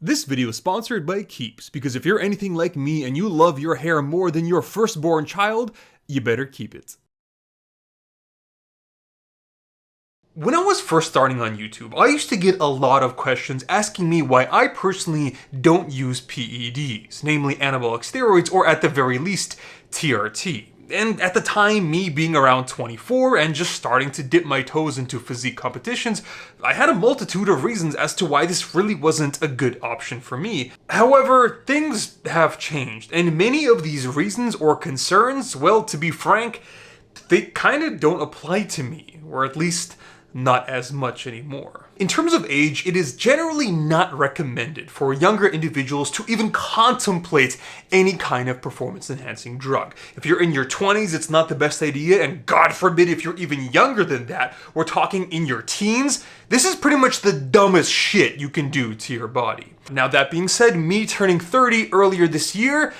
This video is sponsored by Keeps, because if you're anything like me and you love your hair more than your firstborn child, you better keep it. When I was first starting on YouTube, I used to get a lot of questions asking me why I personally don't use PEDs, namely anabolic steroids, or at the very least, TRT. And at the time, me being around 24 and just starting to dip my toes into physique competitions, I had a multitude of reasons as to why this really wasn't a good option for me. However, things have changed, and many of these reasons or concerns, well, to be frank, they kind of don't apply to me, or at least not as much anymore. In terms of age, it is generally not recommended for younger individuals to even contemplate any kind of performance-enhancing drug. If you're in your 20s, it's not the best idea, and God forbid if you're even younger than that, we're talking in your teens, this is pretty much the dumbest shit you can do to your body. Now that being said, me turning 30 earlier this year,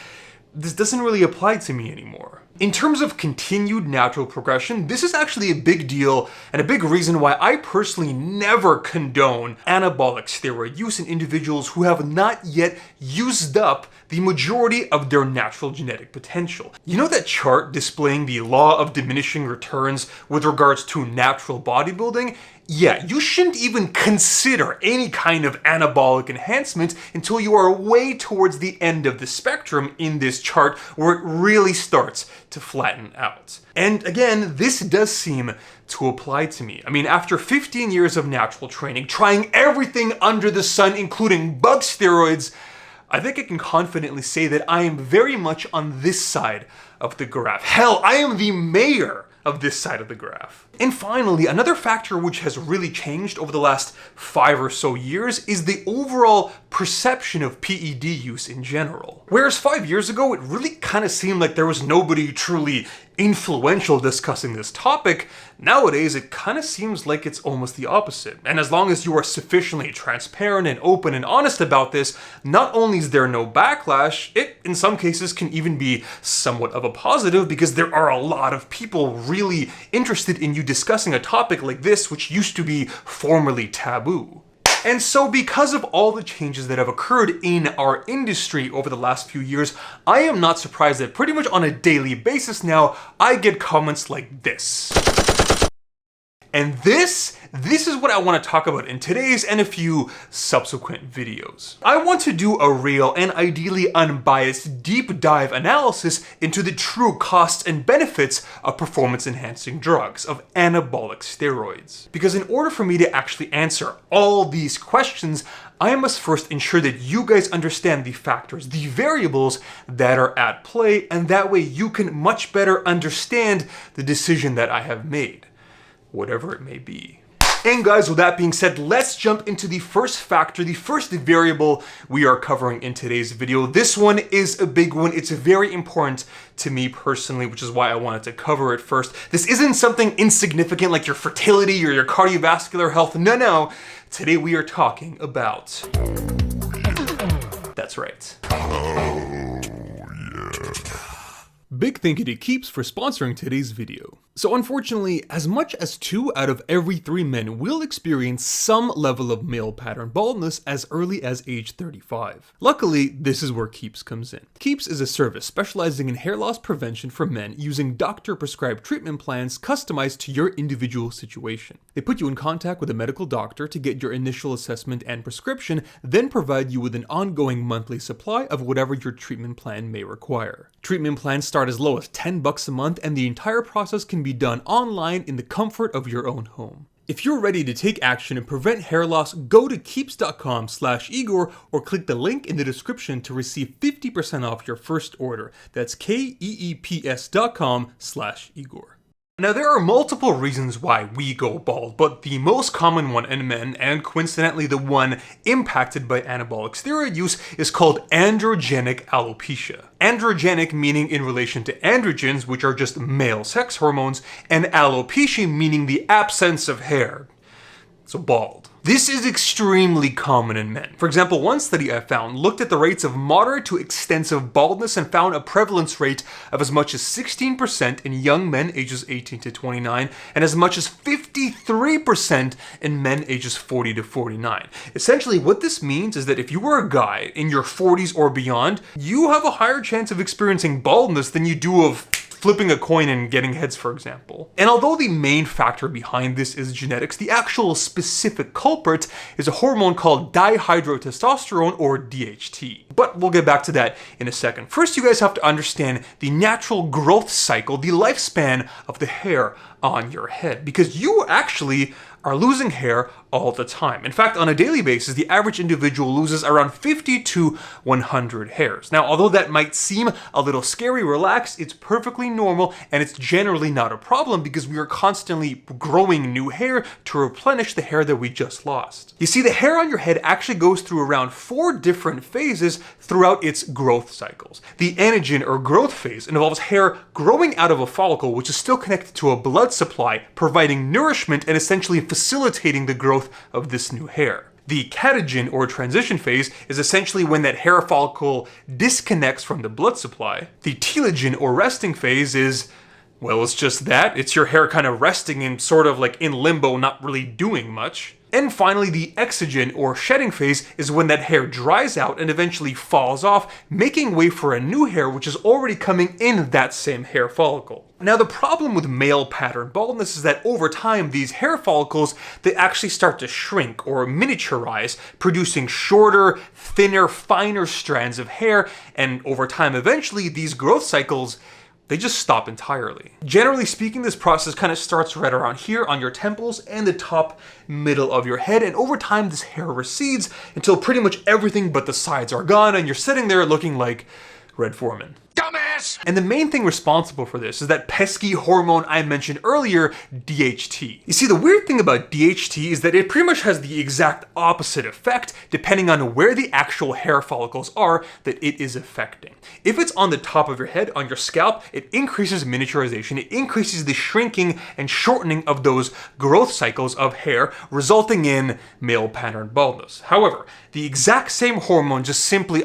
this doesn't really apply to me anymore. In terms of continued natural progression, this is actually a big deal and a big reason why I personally never condone anabolic steroid use in individuals who have not yet used up the majority of their natural genetic potential. You know that chart displaying the law of diminishing returns with regards to natural bodybuilding? Yeah, you shouldn't even consider any kind of anabolic enhancement until you are way towards the end of the spectrum in this chart where it really starts to flatten out. And again, this does seem to apply to me. I mean, after 15 years of natural training, trying everything under the sun, including bug steroids, I think I can confidently say that I am very much on this side of the graph. Hell, I am the mayor of this side of the graph. And finally, another factor which has really changed over the last 5 or so years is the overall perception of PED use in general. Whereas 5 years ago, it really kind of seemed like there was nobody truly influential discussing this topic, nowadays it kind of seems like it's almost the opposite. And as long as you are sufficiently transparent and open and honest about this, not only is there no backlash, it in some cases can even be somewhat of a positive because there are a lot of people really interested in you discussing a topic like this, which used to be formerly taboo. And so because of all the changes that have occurred in our industry over the last few years, I am not surprised that pretty much on a daily basis now, I get comments like this. And this is what I want to talk about in today's and a few subsequent videos. I want to do a real and ideally unbiased deep dive analysis into the true costs and benefits of performance-enhancing drugs, of anabolic steroids. Because in order for me to actually answer all these questions, I must first ensure that you guys understand the factors, the variables that are at play, and that way you can much better understand the decision that I have made, whatever it may be. And guys, with that being said, let's jump into the first factor, the first variable we are covering in today's video. This one is a big one. It's very important to me personally, which is why I wanted to cover it first. This isn't something insignificant like your fertility or your cardiovascular health. No. Today we are talking about... That's right. Big thank you to Keeps for sponsoring today's video. So unfortunately, as much as 2 out of every 3 men will experience some level of male pattern baldness as early as age 35. Luckily, this is where Keeps comes in. Keeps is a service specializing in hair loss prevention for men using doctor-prescribed treatment plans customized to your individual situation. They put you in contact with a medical doctor to get your initial assessment and prescription, then provide you with an ongoing monthly supply of whatever your treatment plan may require. Treatment plans start as low as $10 a month, and the entire process can be done online in the comfort of your own home. If you're ready to take action and prevent hair loss, go to keeps.com/Igor or click the link in the description to receive 50% off your first order. That's keeps.com/Igor. Now, there are multiple reasons why we go bald, but the most common one in men, and coincidentally the one impacted by anabolic steroid use, is called androgenic alopecia. Androgenic meaning in relation to androgens, which are just male sex hormones, and alopecia meaning the absence of hair. So bald. This is extremely common in men. For example, one study I found looked at the rates of moderate to extensive baldness and found a prevalence rate of as much as 16% in young men ages 18 to 29 and as much as 53% in men ages 40 to 49. Essentially, what this means is that if you were a guy in your 40s or beyond, you have a higher chance of experiencing baldness than you do of flipping a coin and getting heads, for example. And although the main factor behind this is genetics, the actual specific culprit is a hormone called dihydrotestosterone, or DHT. But we'll get back to that in a second. First, you guys have to understand the natural growth cycle, the lifespan of the hair on your head, because you actually are losing hair all the time. In fact, on a daily basis, the average individual loses around 50 to 100 hairs. Now, although that might seem a little scary, relax, it's perfectly normal and it's generally not a problem because we are constantly growing new hair to replenish the hair that we just lost. You see, the hair on your head actually goes through around 4 different phases throughout its growth cycles. The anagen or growth phase involves hair growing out of a follicle, which is still connected to a blood supply, providing nourishment and essentially facilitating the growth of this new hair. The catagen or transition phase is essentially when that hair follicle disconnects from the blood supply. The telogen or resting phase is, well, it's just that. It's your hair kind of resting in sort of like in limbo, not really doing much. And finally, the exogen or shedding phase is when that hair dries out and eventually falls off, making way for a new hair which is already coming in that same hair follicle. Now, the problem with male pattern baldness is that over time, these hair follicles, they actually start to shrink or miniaturize, producing shorter, thinner, finer strands of hair, and over time, eventually, these growth cycles, they just stop entirely. Generally speaking, this process kind of starts right around here on your temples and the top middle of your head, and over time this hair recedes until pretty much everything but the sides are gone and you're sitting there looking like Red Foreman. Dumbass! And the main thing responsible for this is that pesky hormone I mentioned earlier, DHT. You see, the weird thing about DHT is that it pretty much has the exact opposite effect depending on where the actual hair follicles are that it is affecting. If it's on the top of your head, on your scalp, it increases miniaturization, it increases the shrinking and shortening of those growth cycles of hair, resulting in male pattern baldness. However, the exact same hormone, just simply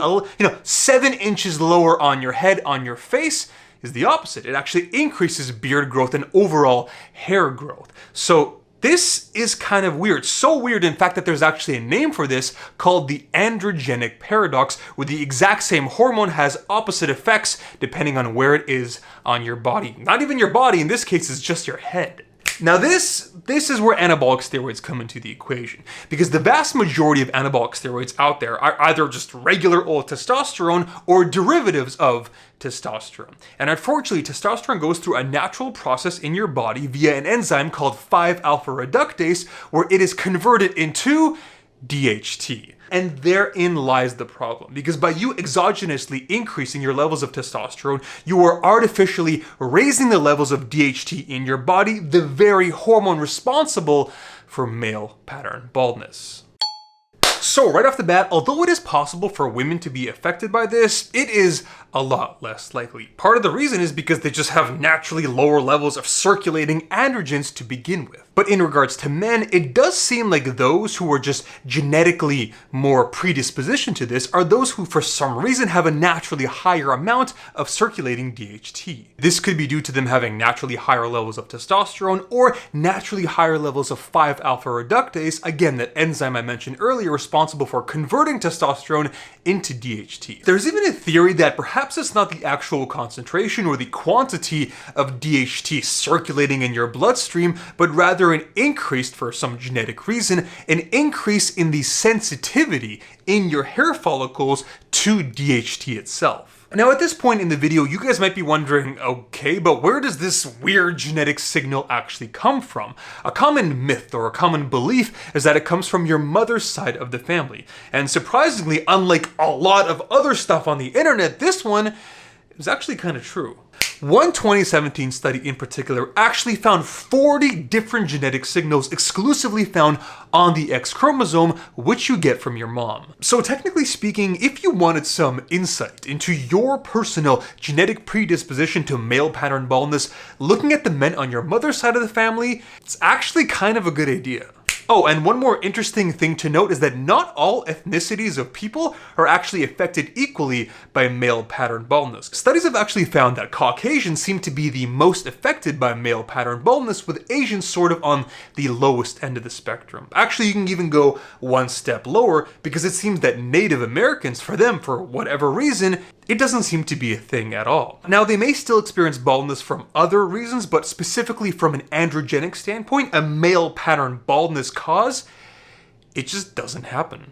7 inches lower on your head, on your face, is the opposite. It actually increases beard growth and overall hair growth. So this is kind of weird. So weird, in fact, that there's actually a name for this called the androgenic paradox, where the exact same hormone has opposite effects depending on where it is on your body. Not even your body, in this case, it's just your head. Now this is where anabolic steroids come into the equation, because the vast majority of anabolic steroids out there are either just regular old testosterone or derivatives of testosterone. And unfortunately, testosterone goes through a natural process in your body via an enzyme called 5-alpha reductase, where it is converted into DHT. And therein lies the problem, because by you exogenously increasing your levels of testosterone, you are artificially raising the levels of DHT in your body, the very hormone responsible for male pattern baldness. So right off the bat, although it is possible for women to be affected by this, it is a lot less likely. Part of the reason is because they just have naturally lower levels of circulating androgens to begin with. But in regards to men, it does seem like those who are just genetically more predispositioned to this are those who for some reason have a naturally higher amount of circulating DHT. This could be due to them having naturally higher levels of testosterone or naturally higher levels of 5-alpha reductase, again, that enzyme I mentioned earlier responsible for converting testosterone into DHT. There's even a theory that perhaps it's not the actual concentration or the quantity of DHT circulating in your bloodstream, but rather an increase, for some genetic reason, an increase in the sensitivity in your hair follicles to DHT itself. Now at this point in the video, you guys might be wondering, okay, but where does this weird genetic signal actually come from? A common myth or a common belief is that it comes from your mother's side of the family. And surprisingly, unlike a lot of other stuff on the internet, this one is actually kind of true. One 2017 study in particular actually found 40 different genetic signals exclusively found on the X chromosome, which you get from your mom. So technically speaking, if you wanted some insight into your personal genetic predisposition to male pattern baldness, looking at the men on your mother's side of the family, it's actually kind of a good idea. Oh, and one more interesting thing to note is that not all ethnicities of people are actually affected equally by male pattern baldness. Studies have actually found that Caucasians seem to be the most affected by male pattern baldness, with Asians sort of on the lowest end of the spectrum. Actually, you can even go one step lower, because it seems that Native Americans, for them, for whatever reason, it doesn't seem to be a thing at all. Now, they may still experience baldness from other reasons, but specifically from an androgenic standpoint, a male pattern baldness cause, it just doesn't happen.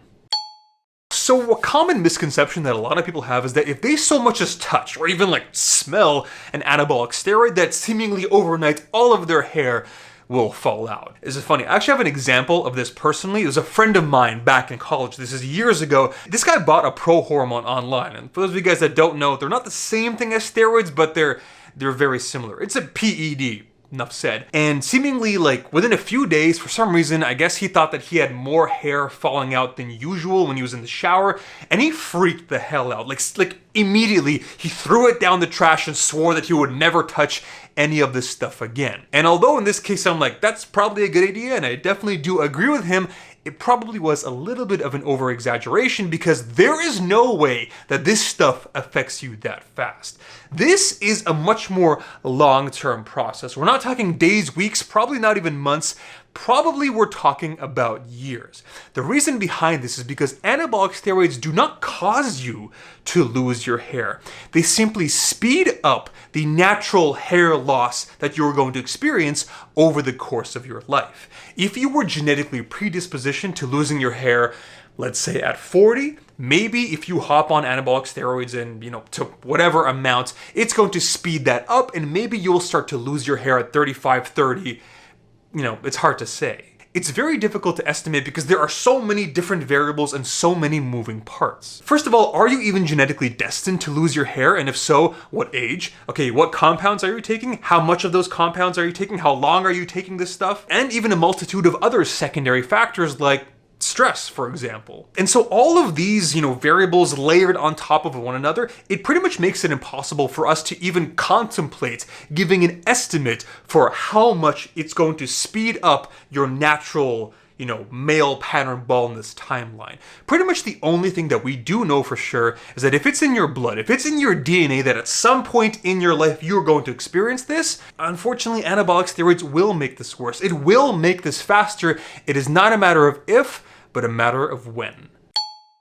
So a common misconception that a lot of people have is that if they so much as touch or even like smell an anabolic steroid, that seemingly overnight all of their hair will fall out. This is funny. I actually have an example of this personally. It was a friend of mine back in college. This is years ago. This guy bought a pro hormone online. And for those of you guys that don't know, they're not the same thing as steroids, but they're very similar. It's a PED. Enough said. And seemingly like within a few days, for some reason, I guess he thought that he had more hair falling out than usual when he was in the shower, and he freaked the hell out. Like immediately, he threw it down the trash and swore that he would never touch any of this stuff again. And although in this case I'm like, that's probably a good idea, and I definitely do agree with him, it probably was a little bit of an over-exaggeration, because there is no way that this stuff affects you that fast. This is a much more long-term process. We're not talking days, weeks, probably not even months. Probably we're talking about years. The reason behind this is because anabolic steroids do not cause you to lose your hair. They simply speed up the natural hair loss that you're going to experience over the course of your life. If you were genetically predispositioned to losing your hair, let's say at 40, maybe if you hop on anabolic steroids and, to whatever amount, it's going to speed that up, and maybe you'll start to lose your hair at 35, 30. It's hard to say. It's very difficult to estimate because there are so many different variables and so many moving parts. First of all, are you even genetically destined to lose your hair? And if so, what age? Okay, what compounds are you taking? How much of those compounds are you taking? How long are you taking this stuff? And even a multitude of other secondary factors like stress, for example. And so all of these, variables layered on top of one another, it pretty much makes it impossible for us to even contemplate giving an estimate for how much it's going to speed up your natural, male pattern baldness timeline. Pretty much the only thing that we do know for sure is that if it's in your blood, if it's in your DNA, that at some point in your life you're going to experience this, unfortunately anabolic steroids will make this worse. It will make this faster. It is not a matter of if, but a matter of when.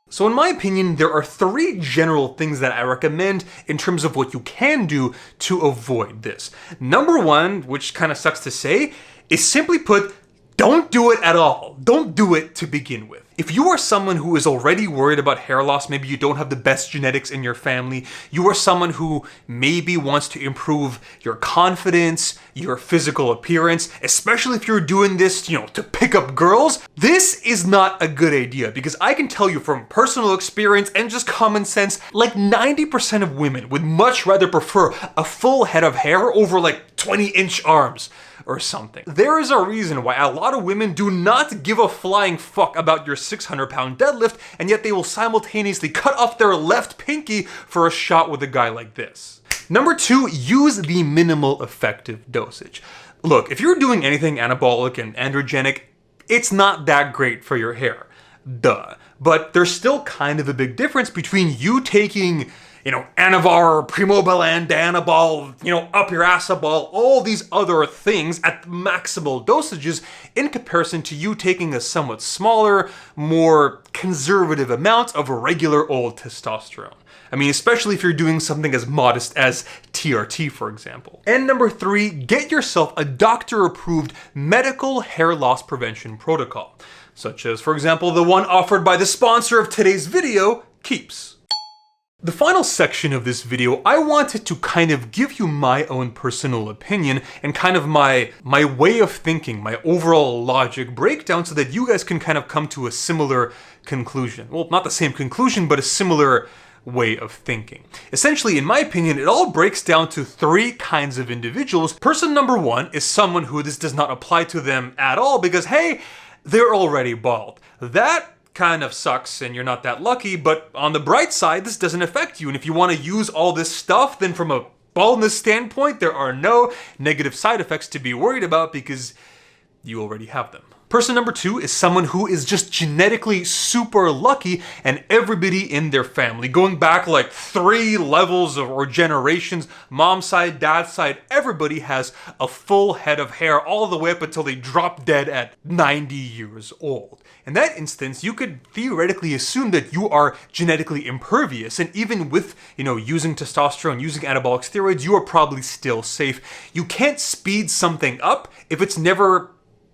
So in my opinion, there are 3 general things that I recommend in terms of what you can do to avoid this. Number 1, which kind of sucks to say, is simply put, don't do it at all. Don't do it to begin with. If you are someone who is already worried about hair loss, maybe you don't have the best genetics in your family, you are someone who maybe wants to improve your confidence, your physical appearance, especially if you're doing this, to pick up girls, this is not a good idea, because I can tell you from personal experience and just common sense, like 90% of women would much rather prefer a full head of hair over like 20-inch arms or something. There is a reason why a lot of women do not give a flying fuck about your 600-pound deadlift, and yet they will simultaneously cut off their left pinky for a shot with a guy like this. Number 2, use the minimal effective dosage. Look, if you're doing anything anabolic and androgenic, it's not that great for your hair. Duh. But there's still kind of a big difference between you taking Anavar, Primobolan, Danabol, up your assabol, all these other things at maximal dosages in comparison to you taking a somewhat smaller, more conservative amount of regular old testosterone. I mean, especially if you're doing something as modest as TRT, for example. And number 3, get yourself a doctor-approved medical hair loss prevention protocol, such as, for example, the one offered by the sponsor of today's video, Keeps. The final section of this video, I wanted to kind of give you my own personal opinion and kind of my way of thinking, my overall logic breakdown, so that you guys can kind of come to a similar conclusion. Well, not the same conclusion, but a similar way of thinking. Essentially, in my opinion, it all breaks down to 3 kinds of individuals. Person number 1 is someone who this does not apply to them at all because, hey, they're already bald. That kind of sucks and you're not that lucky, but on the bright side, this doesn't affect you. And if you want to use all this stuff, then from a baldness standpoint, there are no negative side effects to be worried about because you already have them. Person number 2 is someone who is just genetically super lucky, and everybody in their family, going back like 3 levels or generations, mom's side, dad's side, everybody has a full head of hair all the way up until they drop dead at 90 years old. In that instance, you could theoretically assume that you are genetically impervious, and even with, using testosterone, using anabolic steroids, you are probably still safe. You can't speed something up if it's never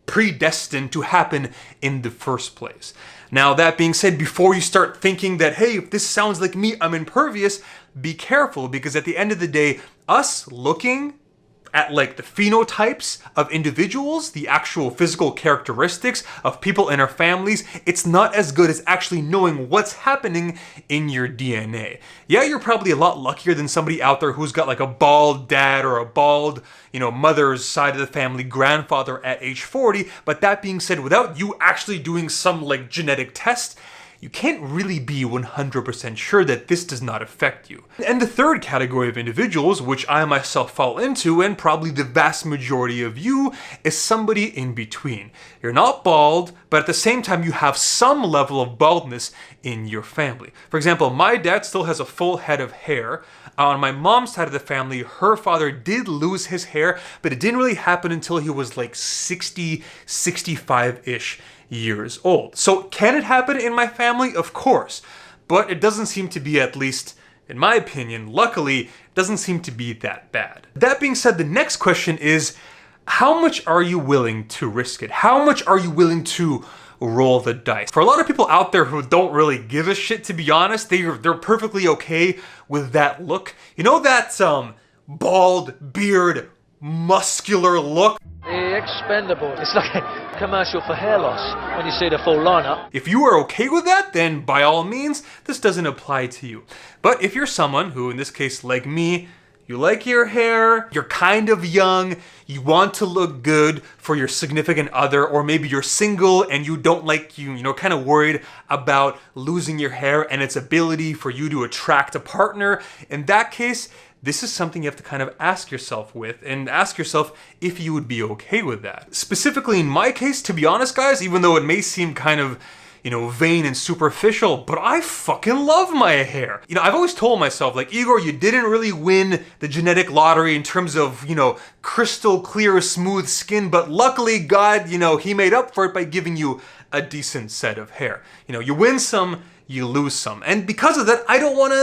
predestined to happen in the first place. Now, that being said, before you start thinking that, hey, if this sounds like me, I'm impervious, be careful, because at the end of the day, us looking at like the phenotypes of individuals, the actual physical characteristics of people in our families, it's not as good as actually knowing what's happening in your DNA. Yeah, you're probably a lot luckier than somebody out there who's got like a bald dad or a bald, mother's side of the family grandfather at age 40, but that being said, without you actually doing some like genetic test, you can't really be 100% sure that this does not affect you. And the third category of individuals, which I myself fall into, and probably the vast majority of you, is somebody in between. You're not bald, but at the same time you have some level of baldness in your family. For example, my dad still has a full head of hair. On my mom's side of the family, her father did lose his hair, but it didn't really happen until he was like 60, 65-ish years old. So can it happen in my family? Of course. But it doesn't seem to be, at least in my opinion, luckily, it doesn't seem to be that bad. That being said, the next question is, how much are you willing to risk it? How much are you willing to roll the dice? For a lot of people out there who don't really give a shit, to be honest, they're perfectly okay with that look. You know that bald beard, muscular look? The expendable. It's like a commercial for hair loss when you see the full lineup. If you are okay with that, then by all means, this doesn't apply to you. But if you're someone who, in this case, like me, you like your hair, you're kind of young, you want to look good for your significant other, or maybe you're single and you don't like, kind of worried about losing your hair and its ability for you to attract a partner, in that case, this is something you have to kind of ask yourself if you would be okay with that. Specifically in my case, to be honest guys, even though it may seem kind of, vain and superficial, but I fucking love my hair. I've always told myself, like, Igor, you didn't really win the genetic lottery in terms of, crystal clear, smooth skin, but luckily God, he made up for it by giving you a decent set of hair. You win some, you lose some. And because of that, I don't want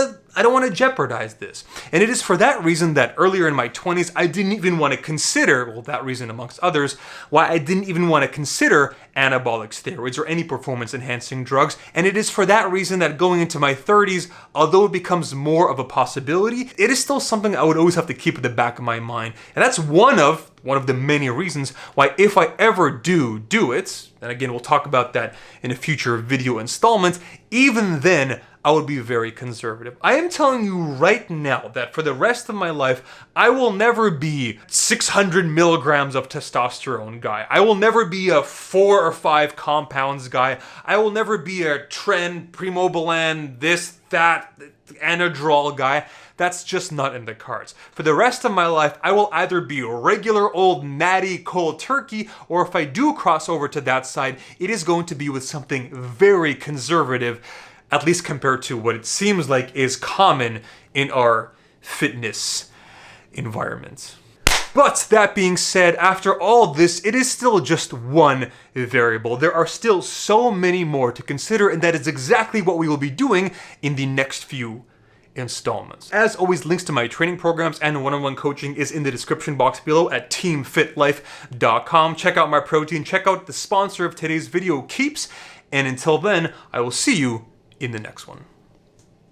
to jeopardize this. And it is for that reason that earlier in my 20s, I didn't even want to consider, well, that reason amongst others, why I didn't even want to consider anabolic steroids or any performance enhancing drugs. And it is for that reason that going into my 30s, although it becomes more of a possibility, it is still something I would always have to keep at the back of my mind. And that's one of the many reasons why, if I ever do it, and again, we'll talk about that in a future video installment, even then, I would be very conservative. I am telling you right now that for the rest of my life, I will never be 600 milligrams of testosterone guy. I will never be a 4 or 5 compounds guy. I will never be a Tren, Primobolan, this, that, Anadrol guy. That's just not in the cards. For the rest of my life, I will either be a regular old natty cold turkey, or if I do cross over to that side, it is going to be with something very conservative, at least compared to what it seems like is common in our fitness environment. But that being said, after all this, it is still just one variable. There are still so many more to consider, and that is exactly what we will be doing in the next few installments. As always, links to my training programs and one-on-one coaching is in the description box below at teamfitlife.com. Check out my protein, check out the sponsor of today's video, Keeps, and until then, I will see you in the next one.